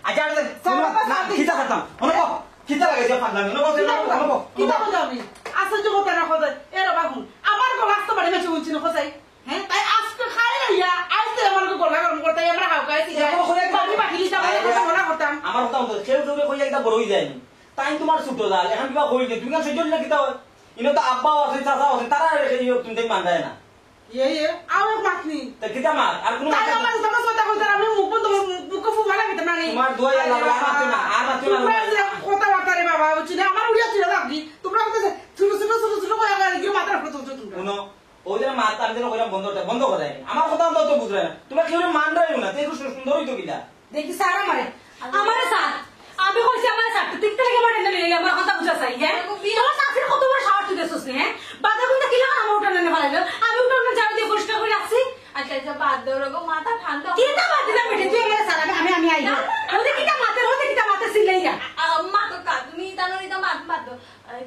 আচ্ছা না কিতা করতাম অনুকো কিতা লাগে যে ফান্ডা অনুকো অনুকো কিতা বলছো আমি আসল যে কথা না কথা এর বাগুন আমার গো রাস্তা বাড়ি বেশি বলছি না কোথায় হ্যাঁ তাই আজকে খাই না আইতে আমার গো গলা গরম করতে আমরা হাও গাইছি বাড়ি বাকি দিতে আমাদের কথা মনে করতাম আমার কথা হতো কেউ জোরে কই একটা বড় হই যায়নি তাই তোমার ছোট জাল এখন কিবা কই দে তুমি কেন সহ্য না কিতা হয় ইনো তো আব্বা আছে চাচা আছে তারা তুমি মানদায় না আও এক মাখনি তা কিতা মার আর কোনো তাই আমার তোমার কথা কইতা আমি মুখ বন্ধ মুখ ফু ভালো কিতা না নেই তোমার দোয়া আল্লাহ আর না তোমরা কথা বার্তা রে বাবা বুঝছি না আমার উড়িয়া ছিল লাগি তোমরা বলতে ছোট কইয়া গিয়ে মাথা রাখতো তোমরা শুনো ওই যে মাথা আমি যেন কইলাম বন্ধ করে আমার কথা তো বুঝরে না তোমরা কেউ মান রাইও না তুই সুন্দর হইতো কিলা দেখি স্যার আমারে স্যার আমি কইছি আমারে স্যার তুই থেকে বাড়ি না লই আমার কথা বুঝা চাই হ্যাঁ তোমার চাকরির কত বড় সাহস তুই দেছস হ্যাঁ বাদা কোনটা কিলা আমার উঠানে না ফেলাইলো আমি উঠানে যাই দিয়ে পরিষ্কার করে রাখছি আচ্ছা আচ্ছা বাদ দাও রকম মাথা ঠান্ডা কিটা বাদ দিলাম বেটে তুই আমারে স্যার আমি আইলো ওদের কিটা মাতে সিলাই না মা তো কা তুমি তানো নিতা মাত দাও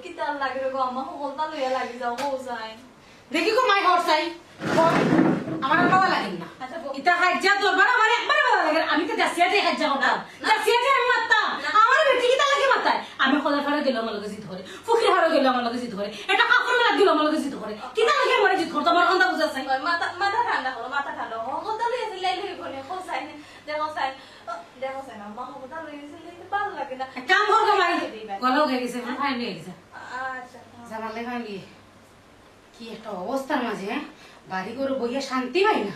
কি তার লাগে রকম আমা হলতা লইয়া লাগি যাও হো যায় দেখি কো মাই হরসাই আমার বাবা লাগেন না আচ্ছা ইতা হাজ্জা দরবার আমার একবার বাবা লাগে আমি তো জাসিয়া দিয়ে হাজ্জা করতাম জাসিয়া দিয়ে আমি মারতাম আমার বেটি কিতা লাগে মারতায় আমি খোদা ফাড়া গেল আমার লগে জিত করে ফুকির হাড়া গেল আমার লগে জিত করে এটা কাপড় মেলা গেল আমার লগে জিত করে কিতা লাগে আমার জিত করতাম আমার কথা বুঝা চাই মাথা ঠান্ডা করো মাথা ঠান্ডা হলতা লইয়া সিলাই লই বলে হো যায় দেখো যায় না মা হলতা লইয়া সিলাই ভালো লাগে না কাম কর মারি গলা হয়ে গেছে ফাইন হয়ে গেছে আচ্ছা জামালে ভাঙি কি একটা অবস্থার মাঝে হ্যাঁ বাড়ি করে বইয়া শান্তি পাই না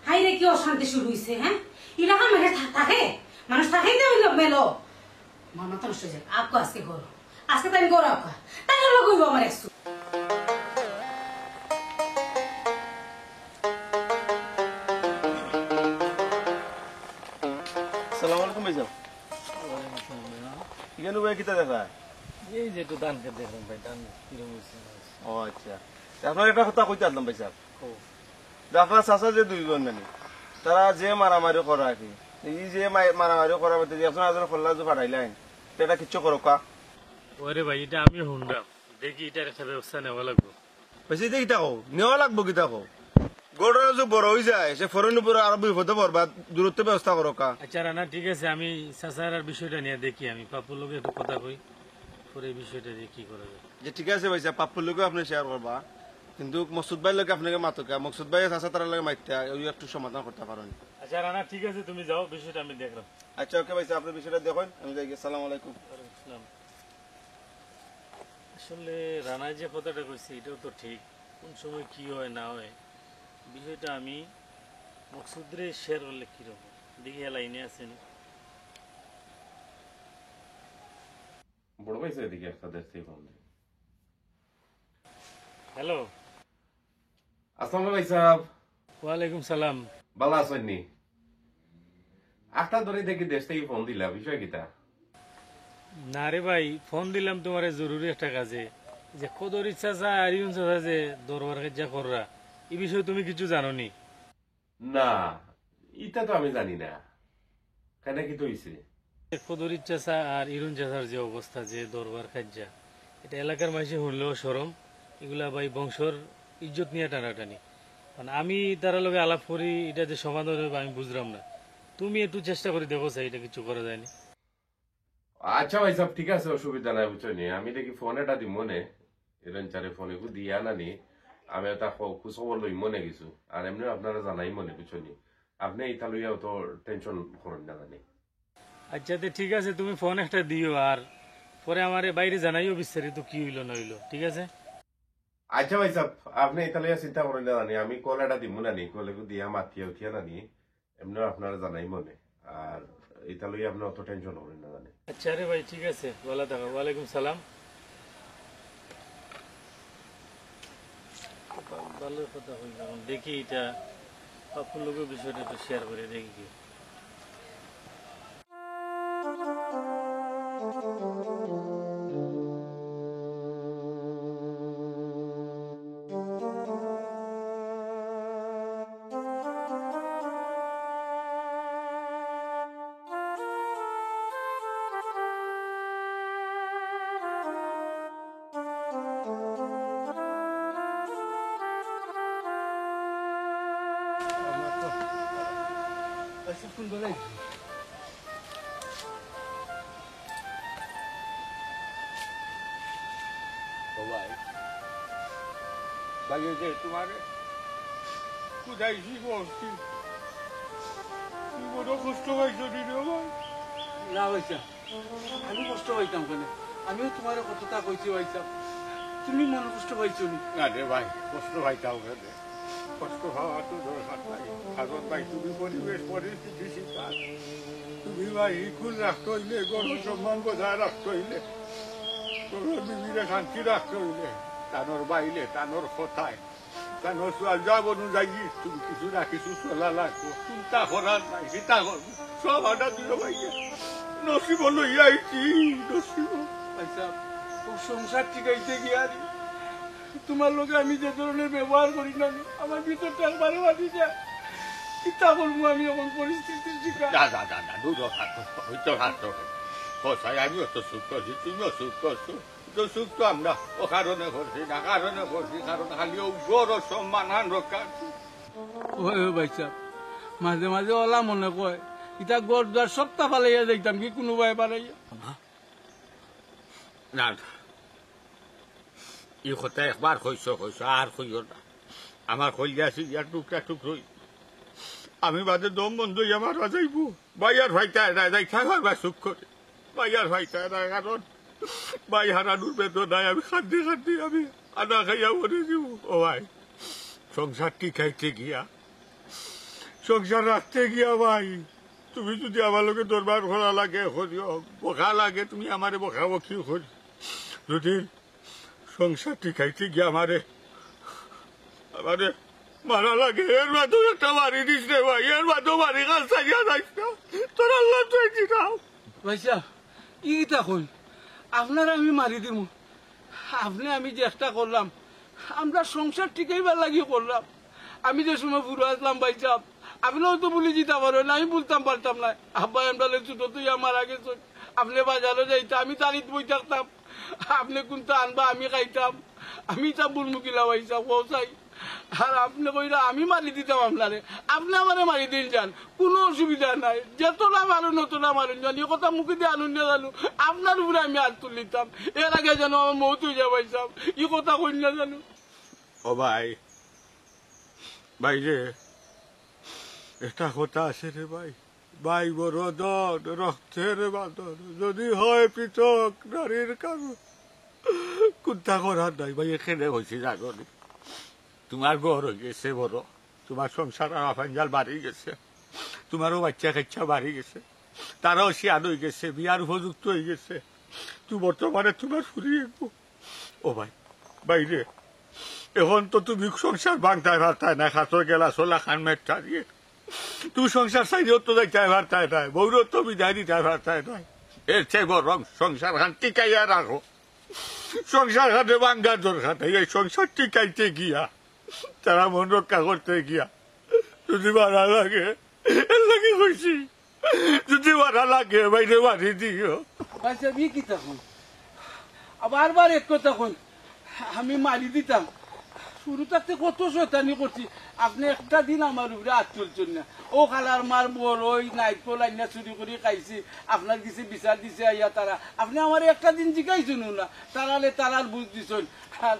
হাই রে কি অশান্তি শুরু হয়েছে হ্যাঁ ইলাকা মেঘে থাকে মানুষ থাকেই তো মেলো আমার মাথা নষ্ট হয়ে যায় আপকা আজকে করো আজকে তাই করো আপকা তাই হলো কইব আমার একটু আসসালামু আলাইকুম ভাইজান এখানে ভাই কিতা দেখা এই যে একটু ধান খেতে দেখলাম ভাই ধান কিরম হয়েছে ও আচ্ছা আপনার একটা কথা কইতে আসলাম ভাই সাহেব আপনার চাচা যে দুইজন মানে তারা যে মারামারি করা আর কি এই যে মারামারি করা মধ্যে আপনার আজ খোলা যে পাঠাইলেন এটা কিচ্ছু করো কা ওরে ভাই এটা আমি শুনলাম দেখি এটার একটা ব্যবস্থা নেওয়া লাগবে বেশি দিয়ে কিতা কো নেওয়া লাগবো কিতা কো গড় যে বড় হয়ে যায় সে ফরেন উপরে আরো বিপদে পড়বা দূরত্ব ব্যবস্থা করো কা আচ্ছা রানা ঠিক আছে আমি চাচার বিষয়টা নিয়ে দেখি আমি পাপুর লোক একটু কথা কই পরে এই বিষয়টা দিয়ে কি করা যায় যে ঠিক আছে ভাই সাহেব পাপ্পুর লোকে আপনি শেয়ার করবা কিন্তু মকসুদ ভাইয়ের লোকে আপনাকে মাতকা মকসুদ ভাই চাচা তার লোকে মাইতে ওই একটু সমাধান করতে পারেন আচ্ছা রানা ঠিক আছে তুমি যাও বিষয়টা আমি দেখলাম আচ্ছা ওকে ভাই সাহেব আপনার বিষয়টা দেখুন আমি যাই আসসালামু আলাইকুম আসসালাম। আসলে রানা যে কথাটা কইছে এটাও তো ঠিক কোন সময় কি হয় না হয় বিষয়টা আমি মকসুদরে শেয়ার করলে কিরকম দেখি লাইনে আছেন বড় পাইছে এদিকে একটা দেশ থেকে ফোন দিয়ে হ্যালো আসসালামু আলাইকুম সাহেব ওয়ালাইকুম সালাম ভালো আছেন নি একটা ধরে দেখি দেশ থেকে ফোন দিলা বিষয় কিটা না রে ভাই ফোন দিলাম তোমার জরুরি একটা কাজে যে কদর ইচ্ছা চায় আর ইউন চাচা যে দরবার কাজা কররা এই বিষয়ে তুমি কিছু জানো নি না এটা তো আমি জানি না কেন কি তো হইছে কদর ইচ্ছা চা আর ইরুন চাচার যে অবস্থা যে দরবার কাজা এটা এলাকার মানুষে শুনলেও সরম এগুলা ভাই বংশর ইজ্জত নিয়ে টানাটানি মানে আমি তারা লগে আলাপ করি এটা যে সমাধান হবে আমি বুঝলাম না তুমি একটু চেষ্টা করে দেখো চাই এটা কিছু করা যায়নি আচ্ছা ভাই সাহেব ঠিক আছে অসুবিধা নাই বুঝছো নি আমি দেখি ফোন এটা দিই মনে এরন চারে ফোন একটু দিয়ে আনানি আমি এটা খোঁজ খবর লই মনে কিছু আর এমনি আপনারা জানাই মনে বুঝছো নি আপনি এটা লইয়াও তো টেনশন করেন না জানি আচ্ছা তো ঠিক আছে তুমি ফোন একটা দিও আর পরে আমার বাইরে জানাইও বিস্তারিত কি হইলো না হইলো ঠিক আছে আচ্ছা ভাই সাহেব আপনি এটা লইয়া চিন্তা করেন না জানি আমি কল এটা দিব না নি কলে দিয়া মাতিয়া উঠিয়া না নি এমনি আপনারা জানাই মনে আর এটা লইয়া আপনি অত টেনশন করেন না জানি আচ্ছা রে ভাই ঠিক আছে ভালো থাকো ওয়ালাইকুম সালাম ভালো কথা হইল দেখি এটা আপনার লোকের বিষয়টা একটু শেয়ার করে দেখি কি বাইরে যে তোমার বুঝাইছি বলছি তুমি বড় কষ্ট পাইছো দিদি ভাই না ভাইসা আমি কষ্ট পাইতাম কেন আমিও তোমার কতটা কইছি ভাইসা তুমি মনে কষ্ট পাইছো নি না রে ভাই কষ্ট পাইতাও কেন কষ্ট পাওয়া তো দরকার নাই কারণ ভাই তুমি পরিবেশ পরিস্থিতি শিকার তুমি ভাই খুন রাখতে হইলে গর্ব সম্মান বজায় রাখতে হইলে তোর বিবিরে শান্তি রাখতে হইলে তানোর বাইলে তানোর কথায় তানোর সোয়াল অনুযায়ী তুমি কিছু না কিছু চলা লাগবো চিন্তা করার নাই চিন্তা করবো সব আডা দিল ভাইয়া নসিব লইয়া আইছি নসিব ভাইসা ও সংসার ঠিকাইতে গিয়ারি তোমার লোকে আমি যে ধরনের ব্যবহার করি না আমার ভিতরটা বারে বাড়ি যায় চিন্তা করবো আমি এমন পরিস্থিতির শিকার না দূর হইতো হাতো কোথায় আমিও তো সুখ করছি তুমিও সুখ করছো তো সুখ তো আমরা ও কারণে করছি না কারণে করছি কারণ খালি ও বড় সম্মান রক্ষা ওই ভাইসা মাঝে মাঝে ওলা মনে কয় ইটা গড় দুয়ার সপ্তাহ পালাইয়া যাইতাম কি কোনো ভাই পালাইয়া না ই কথা একবার হইছো আর হইও না আমার হইয়া আছে ইয়ার টুকরা টুকরোই আমি বাদে দম বন্ধ আমার যাইব বাইয়ার ভাইটায় না যাই থাকবার বা সুখ করে বাইয়ার ভাইটায় না কারণ ভাই হারানোর বেদনায় আমি খাদ্যে আমি আনা খাইয়া মরে যাব ও ভাই সংসার টিকাইতে গিয়া সংসার রাখতে গিয়া ভাই তুমি যদি আমার লোকে দরবার করা লাগে করিও বকা লাগে তুমি আমারে বকাবকি করি যদি সংসার টিকাইতে গিয়া আমারে মারা লাগে এর মাধ্যম একটা বাড়ি দিস রে ভাই এর মাধ্যম বাড়ি কাজ চাইয়া যাইস না তোর আল্লাহ চাইছি নাও ভাইসা ই তখন আপনার আমি মারি দিব আপনি আমি চেষ্টা করলাম আমরা সংসার টিকাইবার লাগি করলাম আমি যে সময় বুড়ো আসলাম ভাইসা আপনিও তো বলে দিতে পারেন আমি বলতাম পারতাম না আব্বা আমরা ছোট তুই আমার আগে আপনি বাজারে যাইতে আমি তারিখ বই থাকতাম আপনি কোনটা আনবা আমি খাইতাম আমি তা বুলমুকিলা ভাইসা পৌঁছাই আর আপনি কইরা আমি মারি দিতাম আপনারে আপনি আমারে মারি দিন যান কোনো অসুবিধা নাই যতটা মারুন অতটা মারুন জানি কথা মুখে দিয়ে আনুন না জানো আপনার উপরে আমি হাত তুলিতাম এর আগে যেন আমার মৌত হয়ে যাবাই সাহেব ই কথা কই না জানো ও ভাই রে একটা কথা আছে রে ভাই বড় দন রক্তের বাঁধন যদি হয় পৃথক নারীর কারণ কোনটা করার নাই ভাই এখানে হয়েছে জানো তোমার ঘর হয়ে গেছে বড় তোমার সংসার আফাঞ্জাল বাড়ি গেছে তোমারও বাচ্চা কাচ্চা বাড়ি গেছে তারাও শিয়ান হয়ে গেছে বিয়ার উপযুক্ত হয়ে গেছে তুই বর্তমানে তোমার ফুরিয়ে ও ভাই রে এখন তো তুমি সংসার ভাঙতায় ভারতায় না খাতর গেলা সোলা খান মেটটা দিয়ে তুমি সংসার চাইলেও তো যাইতায় ভারতায় নাই বৌরও তো বিদায় দিতায় ভারতায় নাই এর চেয়ে বরং সংসার খান টিকাইয়া রাখো সংসার খানে ভাঙ্গার দরকার নেই এই সংসার টিকাইতে গিয়া তারা মন রক্ষা করতে গিয়া যদি মারা লাগে এর লাগে কইছি যদি মারা লাগে বাইরে মারি দিও আচ্ছা বি কি তখন বারবার এক কথা কই আমি মারি দিতাম শুরু থাকতে কত শয়তানি করছি আপনি একটা দিন আমার উপরে হাত তুলছেন না ও খালার মার বল ওই নাইট লাইনা চুরি করে খাইছি আপনার কিছু বিচার দিছে আইয়া তারা আপনি আমার একটা দিন জিগাইছেন না তারার বুঝ দিছেন আর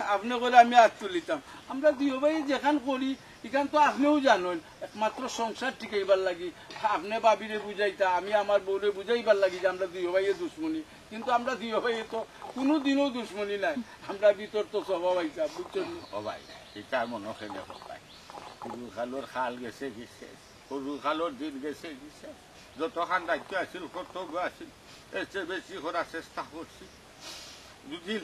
আপনি বলে আমি হাত তুলিতাম আমরা দুই ভাই যেখান করি এখান তো আপনিও জানেন একমাত্র সংসার টিকাইবার লাগি আপনি বাবিরে বুঝাইতা আমি আমার বউরে বুঝাইবার লাগি যে আমরা দুই ভাইয়ে দুশ্মনী কিন্তু আমরা দুই ভাইয়ে তো কোনোদিনও দুশ্মনী নাই আমরা ভিতর তো স্বভাব আইসা বুঝছেন ও ভাই এটা মনে খেলে ভাই সরু খালোর খাল গেছে সরু খালোর দিন গেছে যত খান দায়িত্ব আছিল কর্তব্য আছিল এর চেয়ে বেশি করার চেষ্টা করছি যদি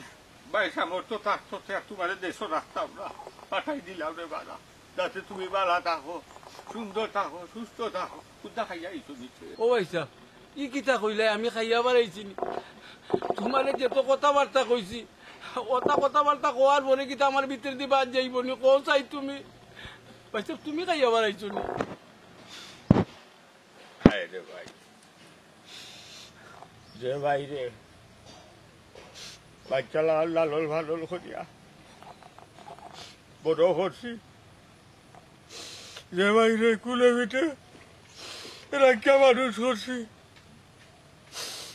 ভাই সামর্থ্য থাকতো তোমার দেশও রাখতাম না পাঠাই দিলাম রে বালা যাতে তুমি বালা থাকো সুন্দর থাকো সুস্থ থাকো কুদা খাইয়া ইসু দিচ্ছে ও ভাইসা ই কিতা কইলে আমি খাইয়া বাড়াইছি তোমার যেত কথাবার্তা কইছি ওটা কথাবার্তা কোয়ার পরে কিতা আমার ভিতরে দিবা যাইব নি কো চাই তুমি ভাইসা তুমি খাইয়া বাড়াইছো নি রে ভাই যে ভাই রে বাচ্চা লালন ভালন করিয়া বড় করছি যে বাইরে কুলে পিঠে রাখা মানুষ করছি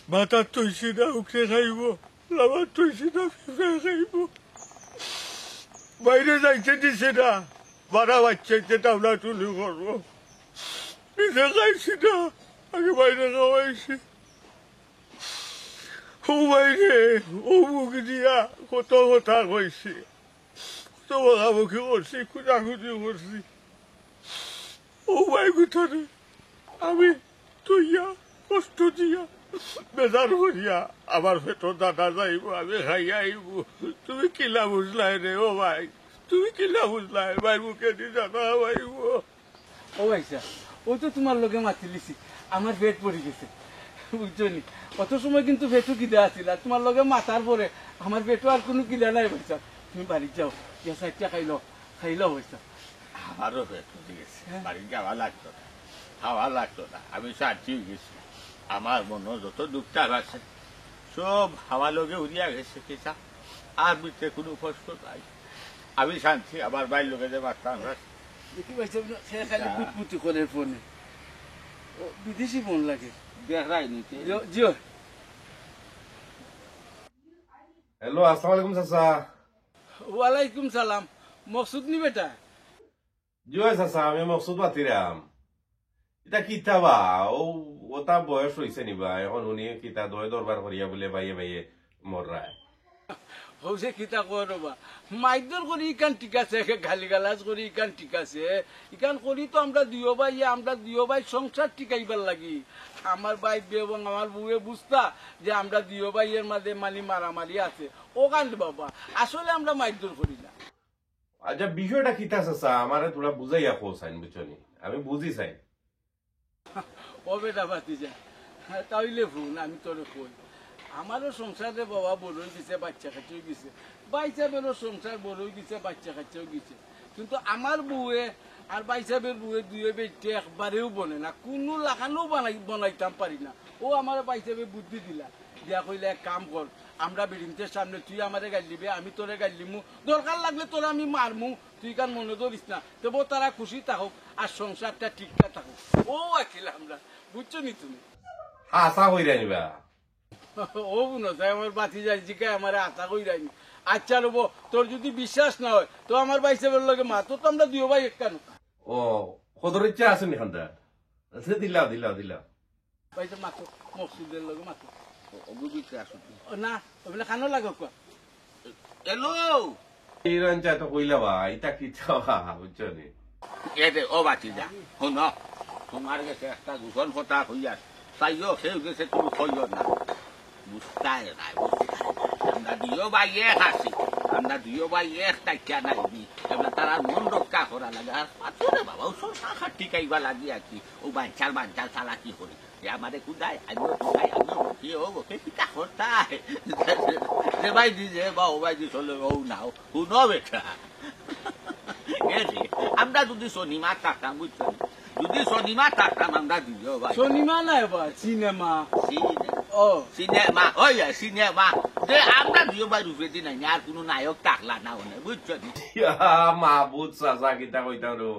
ভাতার তৈছি না উঠে খাইব লাভার তৈছি না ফিফে খাইব বাইরে যাইতে দিছে না, বারা বাচ্চাইতে টাউলা টুলি করবো, নিজে খাইছি না, আগে বাইরে খাওয়াইছি। ও বাইরে ও মুখ দিয়া কত কথা কইছি, কত বকাবকি করছি, খুঁজাখুঁজি করছি। ও ভাই ভিতরে আমি তুইয়া কষ্ট দিয়া বেজার করিয়া আমার পেটর দাদা যাইব, আমি খাইয়া আইব। তুমি কিলা বুঝলাই রে ও ভাই, তুমি কিলা বুঝলাই? ভাই মুখে দি দাদা আইব। ও ভাইসা ও তো তোমার লগে মাতি লিছি, আমার পেট পড়ে গেছে বুঝছো নি। অত সময় কিন্তু পেটও কিদা আছিল, আর তোমার লগে মাথার পরে আমার পেটও আর কোনো কিদা নাই ভাইসা। তুমি বাড়ি যাও, গিয়া সাইডটা খাইলো ভাইসা। আমারও পেট ফুটে গেছে, বাড়ি যাওয়া লাগতো না, খাওয়া লাগতো না, আমি শান্তি গেছি। আমার মনে যত দুঃখটা আছে সব হাওয়া লগে উড়িয়া গেছে কিসা, আর বুঝতে কোনো কষ্ট নাই। আমি শান্তি, আমার বাইর লোকে যে বাচ্চা দেখি ভাইসা সে খালি পুটপুটি করে ফোনে, ও বিদেশি ফোন লাগে। দেখাই নিতে জিও হ্যালো, আসসালামু আলাইকুম চাচা। ওয়ালাইকুম সালাম। মকসুদ নি বেটা? জি হয় চাচা, আমি মকসুদ বাতিরাম। এটা কিতা বা ওটা বয়স হয়েছে নিবা, এখন উনি কিতা দয় দরবার করিয়া বলে বাইয়ে বাইয়ে মররায়। হৌসে কিতা করবা, মাইদর করি ইকান ঠিক আছে, গালি গালাজ করি ইকান ঠিক আছে, ইকান করি তো আমরা দিও ভাই সংসার টিকাইবার লাগি। আমার ভাই এবং আমার বউয়ে বুঝতা যে আমরা দিও ভাইয়ের মাঝে মারামারি আছে, ও কান্দ বাবা, আসলে আমরা মাইদর করি না। আচ্ছা বিষয়টা কিতা চাচা, আমারে তোরা বুঝাইয়া খোসাইন বুঝছনি, আমি বুঝি চাই। ও বেটা বাতি যা তাইলে ভুল, আমি তোরে কই আমারও সংসারে বাবা বড়ই গেছে, বাচ্চা কাচ্চাও গেছে, বাইসাবেরও সংসার বড়ই গেছে, বাচ্চা কাচ্চাও গেছে, কিন্তু আমার বউয়ে আর বাইসাবের বউয়ে দুয়ে বেটে একবারেও বনে না, কোনো লাগানো বনাইতাম পারি না। ও আমার বাইসাবে বুদ্ধি দিলা, দিয়া কইলে এক কাম কর, আমরা বেডিমতের সামনে তুই আমারে গাল দিবে, আমি তোরে গাল দিমু, দরকার লাগলে তোরা আমি মারমু, তুই কান মনে ধরিস না, তবু তারা খুশি থাকুক আর সংসারটা ঠিকঠাক থাকুক। ও আখিল আমরা, বুঝছো নি তুমি? আশা কইরা নিবা। ও বুনো তাই আমার বাতি যাই জিকায় আমার আশা কইরানি। আচ্ছা রব, তোর যদি বিশ্বাস না হয় তো আমার ভাই সাহেবের লগে মা, তো আমরা দিও ভাই কেন? ও কদর ইচ্ছা আছে নি খান্দা? আচ্ছা দিলাও দিলাও দিলাও। ভাই তো মাতো মকসুদের লগে মাতো না, ওগুলা কানো লাগে কোয়া। এলো ইরান চাই তো কইলা বা, এটা কি চাওয়া বুঝছনি? এতে ও বাঁচি যা, শুন তোমার কাছে একটা দুজন কথা হইয়া তাইও সে গেছে, তুমি কইও না, বুঝতাই নাই, আমরা দুইও ভাই এক আছি, আমরা দুইও ভাই এক টাকা নাইবি, এবার তারা মন রক্ষা করা লাগে। আর পাথরে বাবা ও সংসার টিকাইবা লাগি আর কি, ও বাঞ্চাল চালাকি করি, যে আমাদের কুদায় আমিও কুদায়, আমিও কি ও ওকে পিতা করতাই যে ভাই দিছে বা ও ভাই দিস হলে ও নাও শুনো বেটা। আমরা যদি শনিমা থাকতাম, বুঝছো, যদি শনিমা থাকতাম আমরা দিও ভাই। শনিমা নাই বা সিনেমা, ও সিনেমা ওই সিনেমা যে আমরা দিও ভাই রূপে দিন আর কোনো নায়ক থাকলা না ওনে, বুঝছো? মাহবুদ চাচা কিতা কইতাম রো,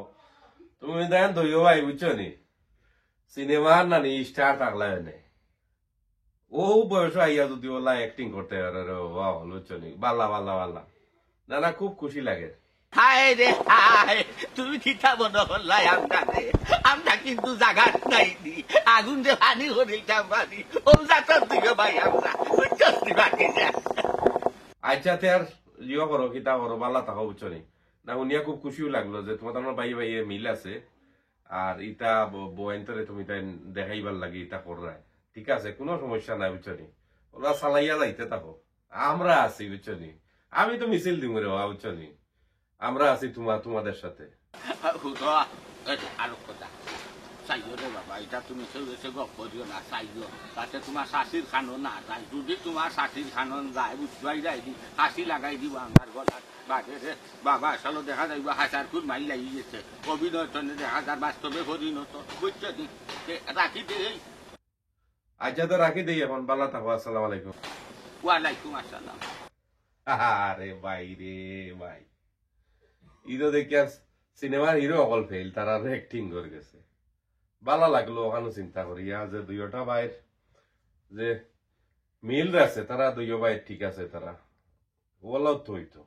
তুমি দেন দইও ভাই বুঝছনি, সিনেমার নানি স্টার থাকলা এনে, ও বয়স আইয়া যদি ওলা অ্যাক্টিং করতে পারে রে বাবা, বুঝছনি, বাল্লা বাল্লা বাল্লা, না না খুব খুশি লাগে। হায় রে হায়, তুমি কিতা মনে করলাই আমরা রে, আমরা কিন্তু জাগাত নাই দি, আগুন যে পানি হরিতাম পানি, ও জাতর দিকে ভাই আমরা, বুঝছি বাকি যা। আচ্ছা তে আর ইয়ে করো, কিতা করো, বাল্লা থাকো বুঝছনি না। উনিয়া খুব খুশিও লাগলো যে তোমার তোমার ভাই ভাই মিল আছে, আর ইটা বয়ান্তরে তুমি তাই দেখাইবার লাগে ইটা করায়, ঠিক আছে, কোনো সমস্যা নাই বুঝছনি, ওরা চালাইয়া যাইতে থাকো, আমরা আছি বুঝছনি, আমি তো মিছিল দিম রে বুঝছনি, আমরা আছি তোমাদের সাথে। আরো কথা চাইও রে বাবা, এটা তুমি সে গপ করিও না, চাইও তাতে তোমার শাশির খানো না যায়, যদি তোমার শাশির খানন যায় বুঝবাই যাই দি হাসি লাগাই দিব আমার গলার বাদে রে বাবা, আসলে দেখা যাইব হাসার খুব মাইল লাগি গেছে, অভিনয় দেখা যার বাস্তবে পরিণত, বুঝছো নি? রাখি দে। আচ্ছা তো রাখি দেই এখন, বাল্লা থাকো, আসসালাম আলাইকুম। ওয়ালাইকুম আসসালাম। আরে ভাই রে ভাই, ইদো দেখি আর সিনেমার হিরো অকল ফেল, তারা অ্যাক্টিং করে গেছে, ভালো লাগলো ওখানে চিন্তা করিয়া যে দুইটা ভাইয়ের যে মিল আছে, তারা দুইও ভাই ঠিক আছে, তারা ওলাও তো হইতো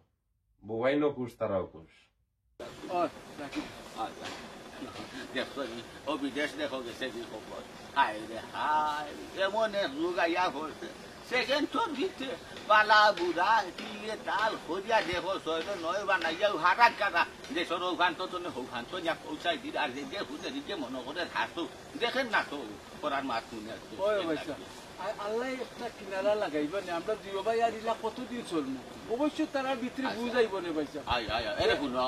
বুবাইনও খুশ তারাও খুশ দেখো ও বিদেশ দেখো গেছে কি খবর হায় রে হায় এমন এক যুগ আইয়া করছে সেকেন্ড তো দিতে বালা বুড়া টিলে তাল খোঁজা দেখো ছয়তো নয় বানাইয়া হারাত কাটা দেশের ওখান তো ওখান তো যা পৌঁছাই দিল আর যে হুদে দিকে মনে করে থাকতো দেখেন না তো করার মাছ শুনে আল্লাহ একটা কিনারা লাগাইব না আমরা দুই ভাই আর ইলা কতদিন চলবো অবশ্যই তারা ভিতরে বুঝাইব না ভাইসা আয় আয় এরে শুনো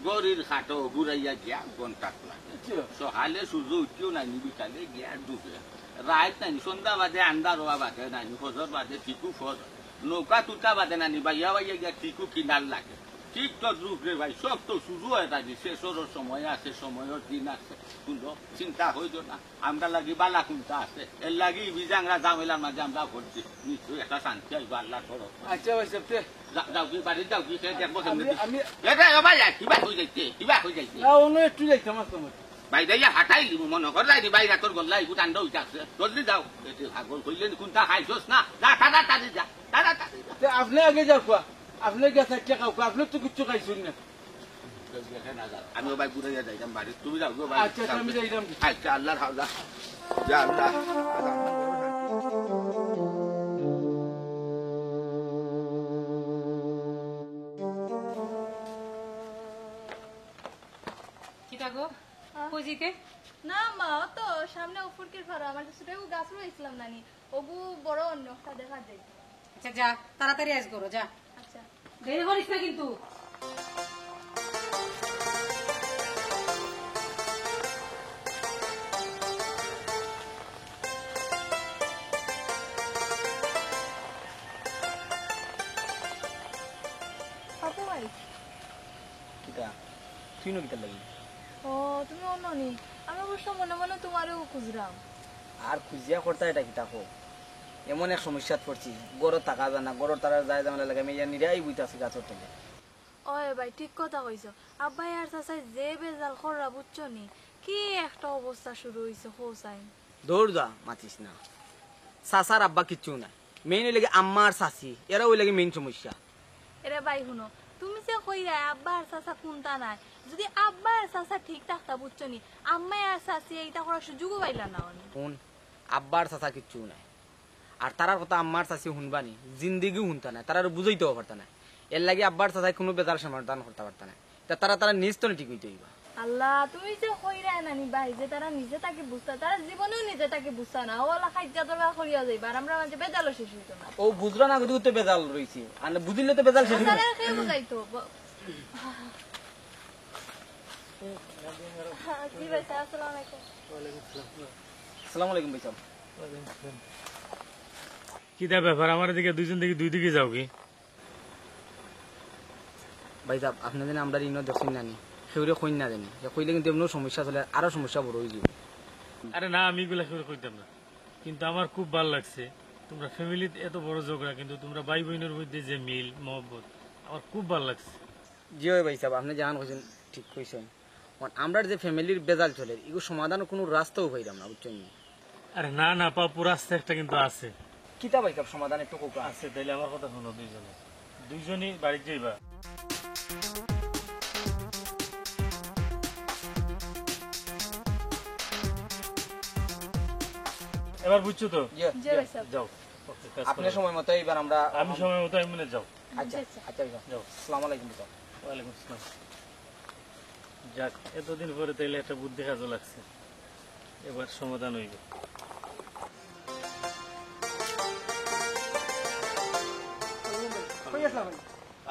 গরির খাটো বুড়াইয়া গিয়া গন্টাক লাগে সকালে সূর্য উঠিও নাইনি বিকালে গিয়া ডুবে রাত নাইনি সন্ধ্যা বাদে আন্দার হওয়া বাদে নাইনি ফজর বাদে ঠিকু ফজর নৌকা তুটা বাদে নানি বাইয়া বাইয়া গিয়া ঠিকু কিনার লাগে ঠিক তো রূপ রে ভাই সব তো শুরু হয়ে থাকে শেষের সময় আছে সময়ের দিন আছে শুনো চিন্তা হইত না আমরা লাগি বালা কোনটা আছে এর লাগি বিজাংরা জামেলার মাঝে আমরা করছি নিশ্চয়ই একটা শান্তি আইব আল্লাহ করো আচ্ছা ভাইসা যাও কি বাড়ি যাও কি সে দেখবো আমি কিবা হয়ে যাইছে কিবা হয়ে যাইছে না অন্য একটু যাইতাম তোমার বাইরে হাঁটাই দিব মনে কর যাই বাইরে তোর গল্লা একটু ঠান্ডা হয়ে যাচ্ছে জলদি যাও এতে ভাগল হইলে কোনটা খাইছস না যা তাড়াতাড়ি যা তাড়াতাড়ি যা আপনি আগে যাও কোয়া আপনি গেছে খাও আপনি তো কিছু খাইছেন না আমি ভাই ঘুরে যাইতাম বাড়ি তুমি যাও গো ভাই আচ্ছা আমি যাইতাম আচ্ছা আল্লাহর হাওলা যা আল্লাহ কিতা গো কইজিতে না মা ও তো সামনে উফুরকির ঘর আমার ছোট গাছ রয়েছিলাম নানি ওগু বড় অন্য একটা দেখা যায় আচ্ছা যা তাড়াতাড়ি আজ করো যা আচ্ছা দেরি করিস না কিন্তু আপু ভাই কিতা তুই নো কিতা লাগি ও তুমি অন্য নি আমি অবশ্য মনে মনে তোমারও খুঁজলাম আর খুঁজিয়া করতা এটা কিতা কো এমন এক সমস্যাত পড়ছি গরত টাকা জানা গরত তারা যায় জামেলা লাগে আমি নিরাই বুঝতে গাছর তলে ওই ভাই ঠিক কথা কইছো আব্বাই আর চাচাই যে বেজাল খরা বুঝছো নি কি একটা অবস্থা শুরু হইছে হোসাইন দৌড় যা মাতিস না চাচার আব্বা কিচ্ছু নাই মেইন লাগে আম্মা আর চাচি এরা ওই লাগে মেইন সমস্যা এরে ভাই শুনো তুমি যে কইরা আব্বা আর চাচা কোনটা নাই যদি আব্বা আর চাচা ঠিক থাকতা বুঝছো নি আম্মা আর চাচি এইটা করার সুযোগও পাইলা না অনি শুন আব্বার চাচা কিচ্ছু নাই আর তারার কথা আম্মার চাচি শুনবানি জিন্দিগিও শুনতা নাই তারা বুঝাইতেও পারতা না এর লাগে আব্বার চাচাই কোনো বেজার সমাধান করতে পারতা না তারা নিজ তো ঠিক হইতে হইবা আল্লাহ তুমি যে কইরা নানি ভাই যে তারা নিজে তাকে বুঝতা তারা জীবনেও নিজে তাকে বুঝতা না ওলা খাইজা দরগা করিয়া যাইবা আর আমরা মাঝে বেজালও শেষ হইতো না ও বুঝলো না কিন্তু তো বেজাল রইছি আর বুঝিলে তো বেজাল শেষ তারা খেয়ে বুঝাইতো জি ভাই আসসালামু আলাইকুম আসসালামু আলাইকুম ভাই সাহেব কিতা ব্যাপার আমার দিকে দুইজন দিকে দুই দিকে যাও কি ভাই সাহেব আপনি জানেন আমরা ঋণ দেখছেন নানি সেগুলো কই না জানি কইলে কিন্তু এমন সমস্যা চলে আরো সমস্যা বড় হয়ে যাবে আরে না আমি এগুলা করে কইতাম না কিন্তু আমার খুব ভালো লাগছে তোমরা ফ্যামিলিতে এত বড় ঝগড়া কিন্তু তোমরা ভাই বোনের মধ্যে যে মিল মহব্বত আমার খুব ভালো লাগছে জি ভাই সাহেব আপনি জানান কইছেন ঠিক কইছেন আমরা যে ফ্যামিলির বেজাল চলে এগুলো সমাধান কোনো রাস্তাও পাইলাম না বুঝছেন আরে না না পাপু রাস্তা একটা কিন্তু আছে কিতা ভাই সাহেব সমাধান একটু কোকা আছে তাইলে আমার কথা শোনো দুইজনই বাড়ি যাইবা এবার বুঝছো তো জি ভাই সাহেব যাও আপনি সময় মতো এবার আমরা আমি সময় মতো আমি যাও আচ্ছা আচ্ছা যাও আসসালামু আলাইকুম স্যার ওয়ালাইকুম আসসালাম যাক এতদিন পরে তাইলে একটা বুদ্ধি কাজও লাগছে এবার সমাধান হইবে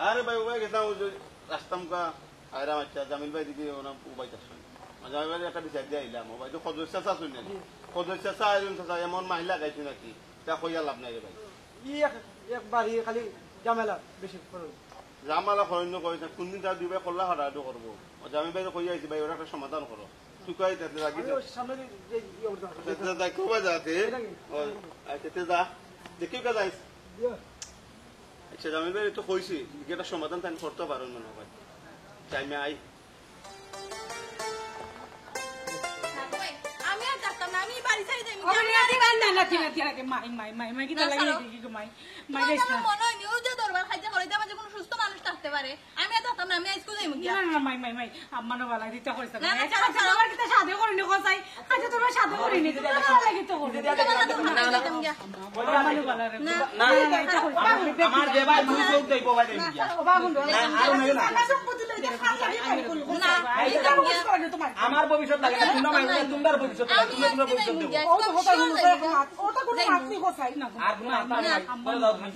আরে ভাই উবাই গেতাম রাস্তা মুখা আয়রাম আচ্ছা জামিল ভাই দিকে ওনা উবাই যাচ্ছেন জামিল ভাই একটা বিচার দিয়ে আইলাম উবাই তো সদস্য চা শুনেন সদস্য চা আইরুন চা এমন মাহিলা গাইছে নাকি তা কইয়া লাভ নাই রে ভাই একবারই খালি জামেলা বেশি জামালা খরণ্য করেছে কোনদিন তার দুই ভাই কল্লা হারাহাটো করবো জামিল ভাই কইয়া আইছে ভাই ওরা একটা সমাধান করো শুকাই তাতে লাগিছে দেখো বা যাতে আচ্ছা যা দেখিও কা যাইস আচ্ছা জামিল ভাই তো কইছি এটা সমাধান তাই করতে পারো মনে হয় টাইমে আই আমি আর যাতাম না আমি বাড়ি ছাড়ি যাই মনে হয় নিউ যে দরবার খাইতে করে দেওয়া যে কোনো সুস্থ মানুষ থাকতে পারে আমি এত থাকতাম না আমি স্কুল যাইমু না গিয়া না মাই মাই মাই আম্মানো বালা দিতে কইছ না, না, ছাড়ো, ছাড়ো। আমার কিতা সাথে করিনি কসাই আচ্ছা তোমার সাথে করিনি তোমার ভালো লাগি তো করি আম্মানো বালা রে না আমার যে ভাই দুই চোখ দেব ভাই দেব গিয়া আমার ভবিষ্যৎ লাগে না তোমরা মাইনা তোমার ভবিষ্যৎ লাগে তোমরা ভবিষ্যৎ দেব আর কোনো আত্মা নাই বলে দাও তুমি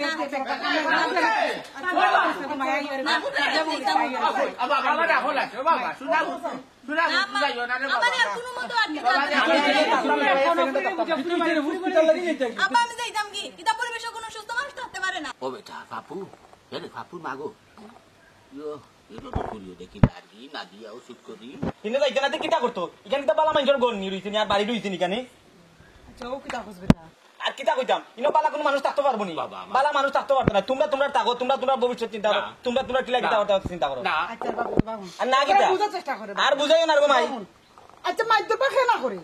বাবা রাখো লাগছে বাবা শুনা শুনা বুঝাইও না রে বাবা আমার আর কোনো মতো আর আব্বা আমি যাইতাম কি এটা পরিবেশে কোনো সুস্থ মানুষ থাকতে পারে না ও বেটা বাপু এরে বাপু মাগো ইয়ো এটা তো করিও দেখি লাগি না দিয়া ওষুধ করি কিনে যাইতে না কিটা করতো এখানে তো বালা মানুষের গল নি রইছে নি আর বাড়ি রইছে নি কানে আর কিটা কইতাম ইনো বালা কোনো মানুষ থাকতে পারবো নি বালা মানুষ থাকতে পারবে না তোমরা তোমরা থাকো তোমরা তোমরা ভবিষ্যৎ চিন্তা করো তোমরা তোমরা কিলা কিটা করতে চিন্তা করো না আর না কিটা আর বুঝাইও না রে মাই আচ্ছা মাইদ্য পাখে না করে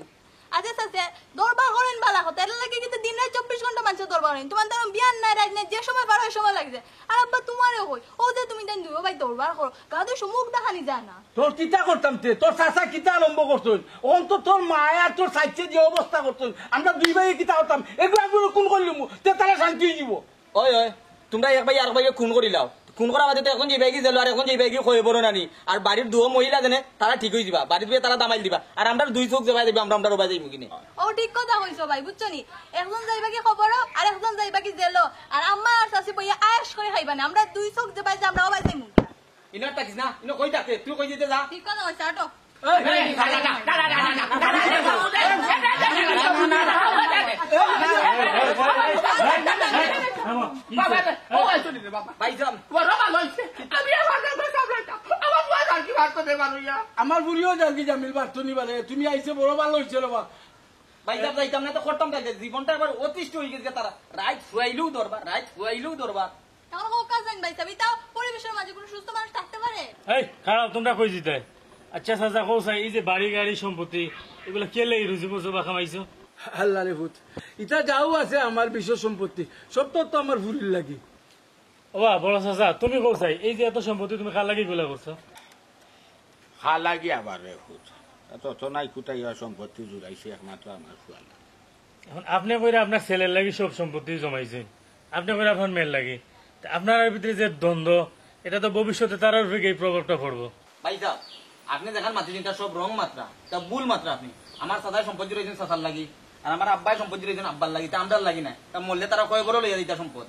আচ্ছা সাথে দরবার করেন বালা কথা এর লাগে কিন্তু দিন রাত 24 ঘন্টা মানুষ দরবার করেন তোমার তো বিয়ান নাই রাত নাই যে সময় পারো ওই সময় লাগছে আর আব্বা তোমারও কই ও যে তুমি দেন দুই ভাই দরবার করো গাদে মুখ দেখানি যায় না তোর কিতা করতাম তে তোর চাচা কিতা আরম্ভ করছুন অন তো তোর মায়া আর তোর সাইডে যে অবস্থা করছুন আমরা দুই ভাই কিতা করতাম এগুলো কোন করলিম তে তারা শান্তি দিব ওই ওই তোমরা এক ভাই আর ভাইকে খুন করিলাও খুন করা বাদে তো এখন যে ব্যাগি গেল আর এখন যে ব্যাগি কই বড় নানি আর বাড়ির দুও মহিলা জানে তারা ঠিক হই দিবা বাড়িতে তারা দামাইল দিবা আর আমরা দুই চোখ জবাই দিবা আমরা রবাই যাইমু কিনে ও ঠিক কথা কইছো ভাই বুঝছো নি একজন যাইবা কি খবর আর একজন যাইবা কি জেলো আর আম্মা আর চাচি বইয়া আয়েশ করে খাইবা না আমরা দুই চোখ জবাই যে আমরা ওবাই যাইমু ইনার তাকিস না ইনো কই থাকে তুই কই দিতে যা ঠিক কথা কইছো আটো আমার বুড়িও জানকি জামিল বাড়তো নি পারে তুমি আইসে বড় ভালো হয়েছে রবা বাইজাব যাইতাম না তো করতাম তাই জীবনটা একবার অতিষ্ঠ হয়ে গেছে তারা রাইট ফুয়াইলেও দরবার এখন হোক কাজেন ভাই সাবি তাও পরিবেশের মাঝে কোনো সুস্থ মানুষ থাকতে পারে এই খারাপ তোমরা কই জিতে আচ্ছা চাচা কৌসাই এই যে বাড়ি গাড়ি সম্পত্তি এগুলো কেলে রুজি করছো বা খামাইছো আল্লাহ রে ভূত ইটা যাও আছে আমার বিশ্ব সম্পত্তি সব তো আমার ভুরির লাগি ওবা বড় চাচা তুমি কৌসাই এই যে এত সম্পত্তি তুমি কার লাগি গুলা করছো হালাগি আবার রে খুদ এত তো নাই কুটাইয়া সম্পত্তি জুড়াইছে একমাত্র আমার ফুয়ালা এখন আপনি কইরা আপনার ছেলের লাগি সব সম্পত্তি জমাইছেন আপনি কইরা আপনার মেয়ের লাগি তা আপনার ভিতরে যে দ্বন্দ্ব এটা তো ভবিষ্যতে তার উপরে এই প্রভাবটা পড়বো বাইজাব আপনি দেখার মাত্রা চিন্তা সব রং মাত্রা তা ভুল মাত্রা আপনি আমার সাদায় সম্পত্তি রয়েছেন সাসার লাগি আর আমার আব্বাই সম্পত্তি রয়েছেন আব্বার লাগি তা আমরার লাগি না তা মরলে তারা কয় বড় লইয়া দিতা সম্পদ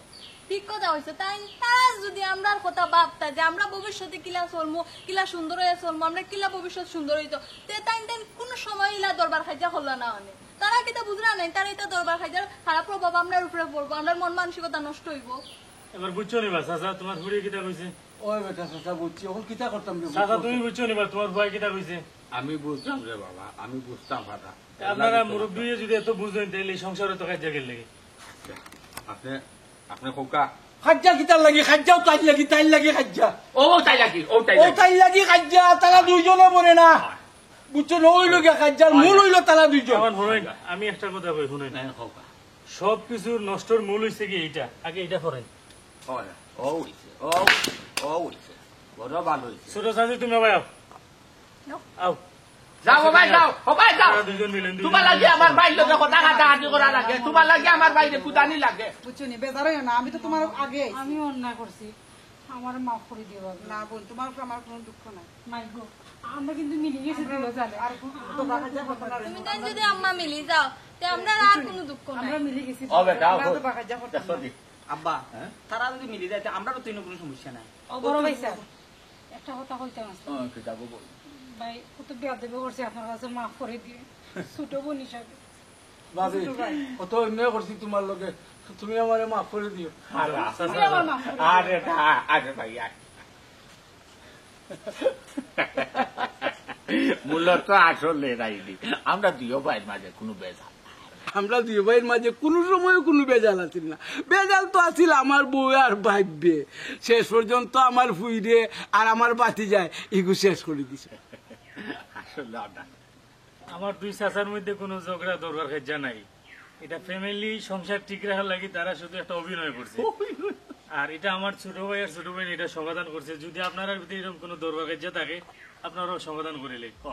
ঠিক কথা হইছে তাই তারা যদি আমরার কথা ভাবতা যে আমরা ভবিষ্যতে কিলা চলমু কিলা সুন্দর হয়ে চলমু আমরা কিলা ভবিষ্যৎ সুন্দর হইতো তে তাই কোন সময় ইলা দরবার খাইজা হলো না অনেক তারা কিতা বুঝরা নাই তারা এটা দরবার খাইজার খারাপ প্রভাব আমরার উপরে পড়বো আমরা মন মানসিকতা নষ্ট হইব এবার বুঝছো নিবা চাচা তোমার হুড়ি কিতা কইছে ওই বেটা চাচা বুঝছি এখন কিতা করতাম রে চাচা তুমি বুঝছো নিবা তোমার ভাই কিতা কইছে আমি বুঝতাম রে বাবা আমি বুঝতাম ফাটা আপনারা মুরব্বী যদি এত বুঝেন তাহলে এই সংসারে তো কাজ জাগের লাগে আপনি আপনি কোকা খাজ্জা কিতার লাগি খাজ্জাও তাই লাগি খাজ্জা ও তাই লাগি ও তাই ও তাই লাগি খাজ্জা তারা দুইজনে মরে না বুঝছো না ওই লোকে খাজ্জার মূল হইল তারা দুইজন আমার শুনেন আমি একটা কথা কই শুনেন কোকা সব কিছুর নষ্টর মূল হইছে কি এইটা আগে এইটা করেন ও হইছে ও হইছে বড় ভালো হইছে ছোট চাচি তুমি আবার আও আও যাও ভাই যাও ভাই যাও তারা দুইজন মিলেন তোমার লাগে আমার ভাই লোকে কথা কাটাকাটি করা লাগে তোমার লাগে আমার বাইরে কুদানি লাগে বুঝছো নি বেজার হইও না আমি তো তোমার আগে আইছি। আমি অন্যায় করছি আমার মাফ করে দিও বাবা না বোন তোমার উপর আমার কোনো দুঃখ নাই মাই গো আমরা কিন্তু মিলে গেছি দিল জানে আর তো দেখা যায় কথা না তুমি তাই যদি আম্মা মিলি যাও তে আমরা আর কোনো দুঃখ নাই আমরা মিলে গেছি ও বেটা আমরা তো দেখা যায় কথা না। আব্বা তারা যদি মিলে যায় আমরাও তো কোনো সমস্যা নাই ও বড় ভাই স্যার একটা কথা কইতে আছে কি যাবো বল ভাই কত বেয়াদবি করছে আপনার কাছে মাফ করে দিয়ে ছোট বোন হিসাবে বাবি অত অন্যায় করছি তোমার লগে তুমি আমারে মাফ করে দিও তুমি আমার মাফ করে দিও। আরে ভাই মূলত আসলে রাইনি আমরা দুইও ভাইয়ের মাঝে কোনো বেজাল আমরা দুই ভাইয়ের মাঝে কোনো সময় কোনো বেজাল আছিল না বেজাল তো আছিল আমার বউ আর ভাইবে শেষ পর্যন্ত আমার ফুইরে আর আমার বাতি যায় এগু শেষ করে দিছে আসলে আমরা আমার দুই চাচার মধ্যে কোনো ঝগড়া দরকার খাইজা নাই এটা ফ্যামিলি সংসার ঠিক রাখার লাগি তারা শুধু একটা অভিনয় করছে আর এটা আমার ছোট ভাই আর ছোট বোন এটা সমাধান করছে। যদি আপনার ভিতরে এরকম কোনো দরবার কার্য থাকে আপনারাও সমাধান করিলে ক